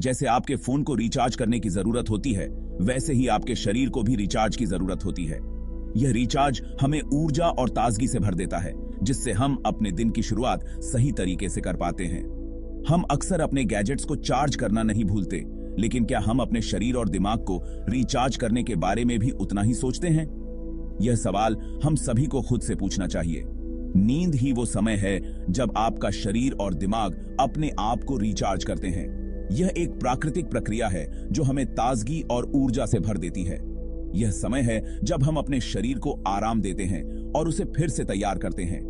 जैसे आपके फोन को रिचार्ज करने की जरूरत होती है, वैसे ही आपके शरीर को भी रिचार्ज की जरूरत होती है। यह रिचार्ज हमें ऊर्जा और ताजगी से भर देता है, जिससे हम अपने दिन की शुरुआत सही तरीके से कर पाते हैं। हम अक्सर अपने गैजेट्स को चार्ज करना नहीं भूलते, लेकिन क्या हम अपने शरीर और दिमाग को रिचार्ज करने के बारे में भी उतना ही सोचते हैं? यह सवाल हम सभी को खुद से पूछना चाहिए। नींद ही वो समय है जब आपका शरीर और दिमाग अपने आप को रिचार्ज करते हैं। यह एक प्राकृतिक प्रक्रिया है जो हमें ताजगी और ऊर्जा से भर देती है। यह समय है जब हम अपने शरीर को आराम देते हैं और उसे फिर से तैयार करते हैं।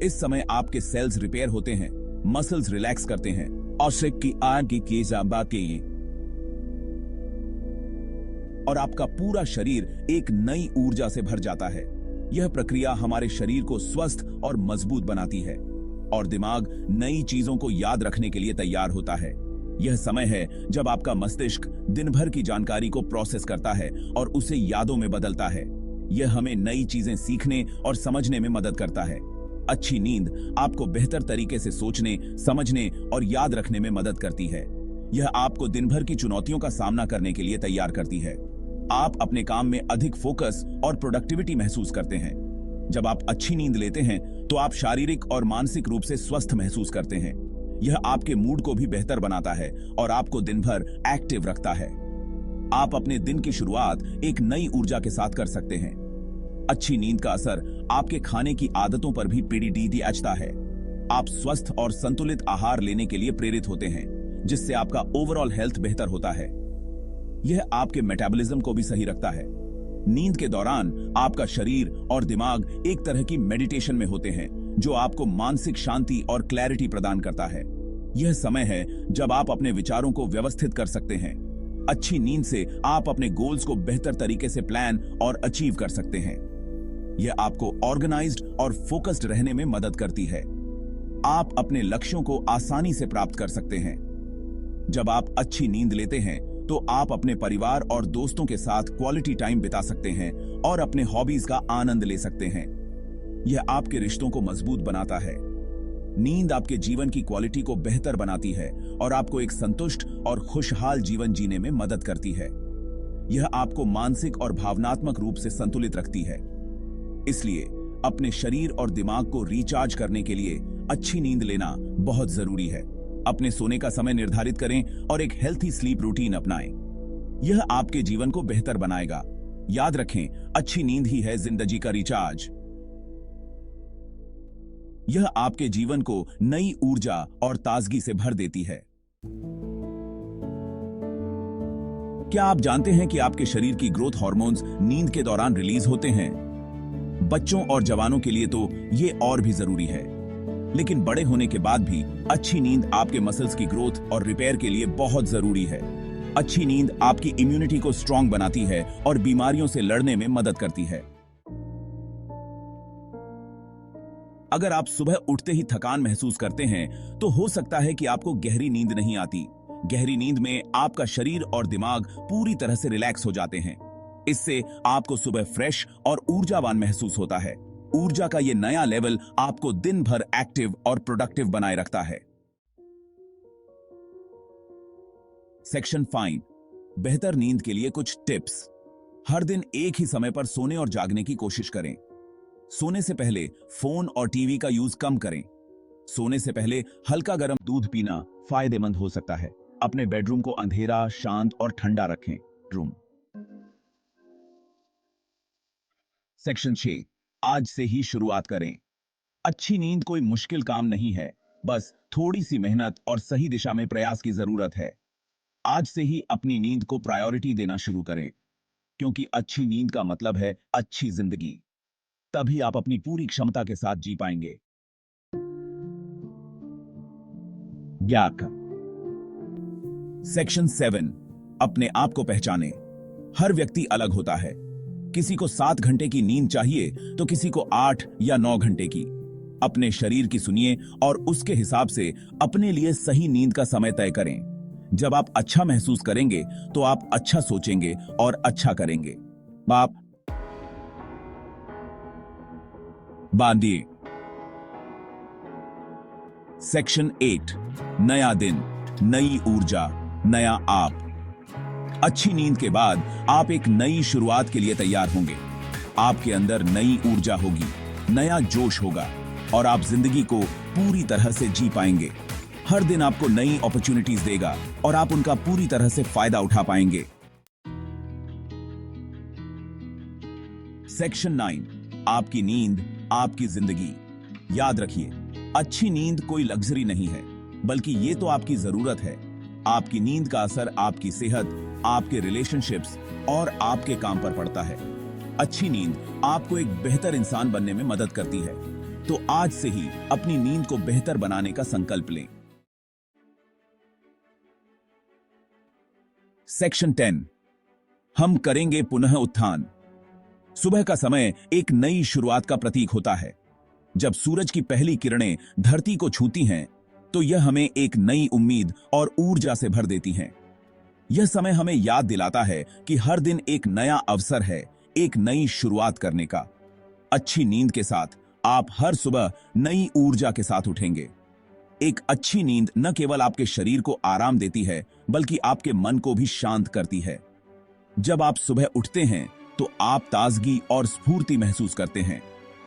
इस समय आपके सेल्स रिपेयर होते हैं, मसल्स रिलैक्स करते हैं और शरीर की आगे की और आपका पूरा शरीर एक नई ऊर्जा से भर जाता है। यह प्रक्रिया हमारे शरीर को स्वस्थ और मजबूत बनाती है और दिमाग नई चीजों को याद रखने के लिए तैयार होता है। यह समय है जब आपका मस्तिष्क दिन भर की जानकारी को प्रोसेस करता है और उसे यादों में बदलता है। यह हमें नई चीजें सीखने और समझने में मदद करता है। अच्छी नींद आपको बेहतर तरीके से सोचने, समझने और याद रखने में मदद करती है। यह आपको दिन भर की चुनौतियों का सामना करने के लिए तैयार करती है। आप अपने काम में अधिक फोकस और प्रोडक्टिविटी महसूस करते हैं। जब आप अच्छी नींद लेते हैं तो आप शारीरिक और मानसिक रूप से स्वस्थ महसूस करते हैं। यह आपके मूड को भी बेहतर बनाता है और आपको दिन भर एक्टिव रखता है। आप अपने दिन की शुरुआत एक नई ऊर्जा के साथ कर सकते हैं। अच्छी नींद का असर आपके खाने की आदतों पर भी पड़ता है। आप स्वस्थ और संतुलित आहार लेने के लिए प्रेरित होते हैं, जिससे आपका ओवरऑल हेल्थ बेहतर होता है। यह आपके मेटाबॉलिज्म को भी सही रखता है। नींद के दौरान आपका शरीर और दिमाग एक तरह की मेडिटेशन में होते हैं, जो आपको मानसिक शांति और क्लैरिटी प्रदान करता है। यह समय है जब आप अपने विचारों को व्यवस्थित कर सकते हैं। अच्छी नींद से आप अपने गोल्स को बेहतर तरीके से प्लान और अचीव कर सकते हैं। यह आपको ऑर्गेनाइज्ड और फोकस्ड रहने में मदद करती है। आप अपने लक्ष्यों को आसानी से प्राप्त कर सकते हैं। जब आप अच्छी नींद लेते हैं तो आप अपने परिवार और दोस्तों के साथ क्वालिटी टाइम बिता सकते हैं और अपने हॉबीज का आनंद ले सकते हैं। यह आपके रिश्तों को मजबूत बनाता है। नींद आपके जीवन की क्वालिटी को बेहतर बनाती है और आपको एक संतुष्ट और खुशहाल जीवन जीने में मदद करती है। यह आपको मानसिक और भावनात्मक रूप से संतुलित रखती है। इसलिए अपने शरीर और दिमाग को रिचार्ज करने के लिए अच्छी नींद लेना बहुत जरूरी है। अपने सोने का समय निर्धारित करें और एक हेल्थी स्लीप रूटीन अपनाएं। यह आपके जीवन को बेहतर बनाएगा। याद रखें, अच्छी नींद ही है जिंदगी का रिचार्ज। यह आपके जीवन को नई ऊर्जा और ताजगी से भर देती है। क्या आप जानते हैं कि आपके शरीर की ग्रोथ हार्मोन्स नींद के दौरान रिलीज होते हैं? बच्चों और जवानों के लिए तो ये और भी जरूरी है, लेकिन बड़े होने के बाद भी अच्छी नींद आपके मसल्स की ग्रोथ और रिपेयर के लिए बहुत जरूरी है। अच्छी नींद आपकी इम्यूनिटी को स्ट्रांग बनाती है और बीमारियों से लड़ने में मदद करती है। अगर आप सुबह उठते ही थकान महसूस करते हैं, तो हो सकता है कि आपको गहरी नींद नहीं आती। गहरी नींद में आपका शरीर और दिमाग पूरी तरह से रिलैक्स हो जाते हैं। इससे आपको सुबह फ्रेश और ऊर्जावान महसूस होता है। ऊर्जा का यह नया लेवल आपको दिन भर एक्टिव और प्रोडक्टिव बनाए रखता है। सेक्शन 5, बेहतर नींद के लिए कुछ टिप्स। हर दिन एक ही समय पर सोने और जागने की कोशिश करें। सोने से पहले फोन और टीवी का यूज कम करें। सोने से पहले हल्का गर्म दूध पीना फायदेमंद हो सकता है। अपने बेडरूम को अंधेरा, शांत और ठंडा रखें। रूम। सेक्शन 6, आज से ही शुरुआत करें। अच्छी नींद कोई मुश्किल काम नहीं है, बस थोड़ी सी मेहनत और सही दिशा में प्रयास की जरूरत है। आज से ही अपनी नींद को प्रायोरिटी देना शुरू करें, क्योंकि अच्छी नींद का मतलब है अच्छी जिंदगी। तभी आप अपनी पूरी क्षमता के साथ जी पाएंगे। सेक्शन 7, अपने आप को पहचानें। हर व्यक्ति अलग होता है। किसी को 7 घंटे की नींद चाहिए तो किसी को 8 या 9 घंटे की। अपने शरीर की सुनिए और उसके हिसाब से अपने लिए सही नींद का समय तय करें। जब आप अच्छा महसूस करेंगे तो आप अच्छा सोचेंगे और अच्छा करेंगे। आप बांधिए। सेक्शन 8, नया दिन, नई ऊर्जा, नया आप। अच्छी नींद के बाद आप एक नई शुरुआत के लिए तैयार होंगे। आपके अंदर नई ऊर्जा होगी, नया जोश होगा और आप जिंदगी को पूरी तरह से जी पाएंगे। हर दिन आपको नई अपॉर्चुनिटीज देगा और आप उनका पूरी तरह से फायदा उठा पाएंगे। सेक्शन 9, आपकी नींद आपकी जिंदगी। याद रखिए, अच्छी नींद कोई लग्जरी नहीं है, बल्कि ये तो आपकी जरूरत है। आपकी नींद का असर आपकी सेहत, आपके रिलेशनशिप्स और आपके काम पर पड़ता है। अच्छी नींद आपको एक बेहतर इंसान बनने में मदद करती है। तो आज से ही अपनी नींद को बेहतर बनाने का संकल्प लें। सेक्शन 10, हम करेंगे पुनः उत्थान। सुबह का समय एक नई शुरुआत का प्रतीक होता है। जब सूरज की पहली किरणें धरती को छूती हैं, तो यह हमें एक नई उम्मीद और ऊर्जा से भर देती हैं। यह समय हमें याद दिलाता है कि हर दिन एक नया अवसर है, एक नई शुरुआत करने का। अच्छी नींद के साथ आप हर सुबह नई ऊर्जा के साथ उठेंगे। एक अच्छी नींद न केवल आपके शरीर को आराम देती है, बल्कि आपके मन को भी शांत करती है। जब आप सुबह उठते हैं तो आप ताजगी और स्फूर्ति महसूस करते हैं।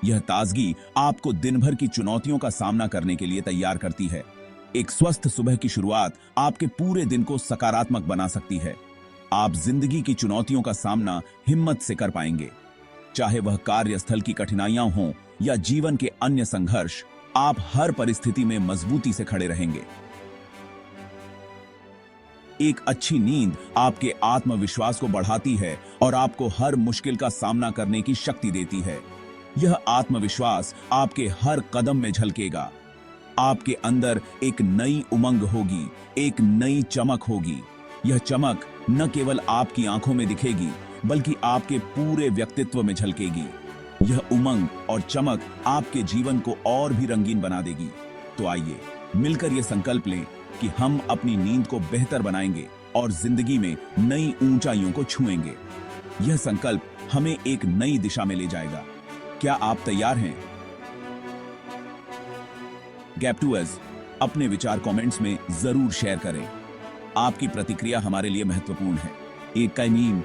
यह ताजगी आपको दिन भर की चुनौतियों का सामना करने के लिए तैयार करती है। एक स्वस्थ सुबह की शुरुआत आपके पूरे दिन को सकारात्मक बना सकती है। आप जिंदगी की चुनौतियों का सामना हिम्मत से कर पाएंगे। चाहे वह कार्यस्थल की कठिनाइयां हों या जीवन के अन्य संघर्ष, आप हर परिस्थिति में मजबूती से खड़े रहेंगे। एक अच्छी नींद आपके आत्मविश्वास को बढ़ाती है और आपको हर मुश्किल का सामना करने की शक्ति देती है। यह आत्मविश्वास आपके हर कदम में झलकेगा। आपके अंदर एक नई उमंग होगी, एक नई चमक होगी। यह चमक न केवल आपकी आंखों में दिखेगी, बल्कि आपके पूरे व्यक्तित्व में झलकेगी। यह उमंग और चमक आपके जीवन को और भी रंगीन बना देगी। तो आइए मिलकर यह संकल्प लें कि हम अपनी नींद को बेहतर बनाएंगे और जिंदगी में नई ऊंचाइयों को छुएंगे। यह संकल्प हमें एक नई दिशा में ले जाएगा। क्या आप तैयार हैं? गैप2अस अपने विचार कमेंट्स में जरूर शेयर करें। आपकी प्रतिक्रिया हमारे लिए महत्वपूर्ण है। एक नई